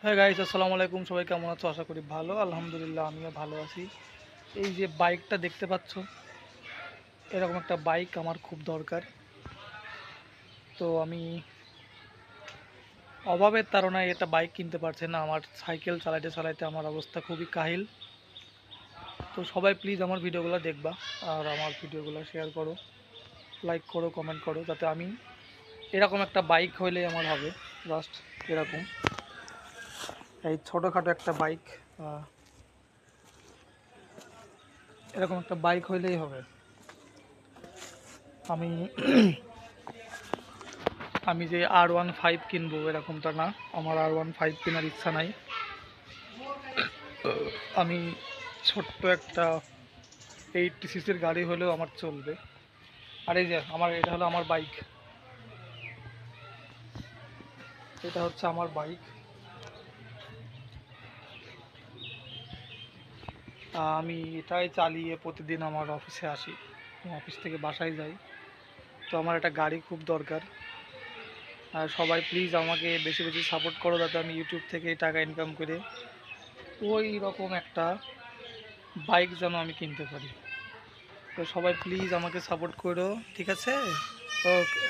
হ্যাঁ গাইস, আসসালামু আলাইকুম। সবাই কেমন আছো? আশা করি ভালো। আলহামদুলিল্লাহ আমিও ভালো আছি। এই যে বাইকটা দেখতে পাচ্ছ, এরকম একটা বাইক আমার খুব দরকার। তো আমি অভাবের তাড়নায় এটা বাইক কিনতে পারছি না। আমার সাইকেল চালাইতে চালাইতে আমার অবস্থা খুবই কাহিল। তো সবাই প্লিজ আমার ভিডিওগুলো দেখবা, আর আমার ভিডিওগুলো শেয়ার করো, লাইক করো, কমেন্ট করো, যাতে আমি এরকম একটা বাইক হইলেই আমার হবে। জাস্ট এরকম এই ছোটোখাটো একটা বাইক, এরকম একটা বাইক হইলেই হবে। আমি আমি যে R15 কিনবো এরকমটা না, আমার R15 কেনার ইচ্ছা নাই। আমি ছোট্ট একটা 80 সিসির গাড়ি হলেও আমার চলবে। আর এই যে এটা হলো আমার বাইক, এটা হচ্ছে আমার বাইক। আমি এটাই চালিয়ে প্রতিদিন আমার অফিসে আসি, অফিস থেকে বাসায় যাই। তো আমার একটা গাড়ি খুব দরকার। আর সবাই প্লিজ আমাকে বেশি বেশি সাপোর্ট করো, যাতে আমি ইউটিউব থেকে টাকা ইনকাম করে ওই রকম একটা বাইক যেন আমি কিনতে পারি। তো সবাই প্লিজ আমাকে সাপোর্ট করো, ঠিক আছে? ওকে।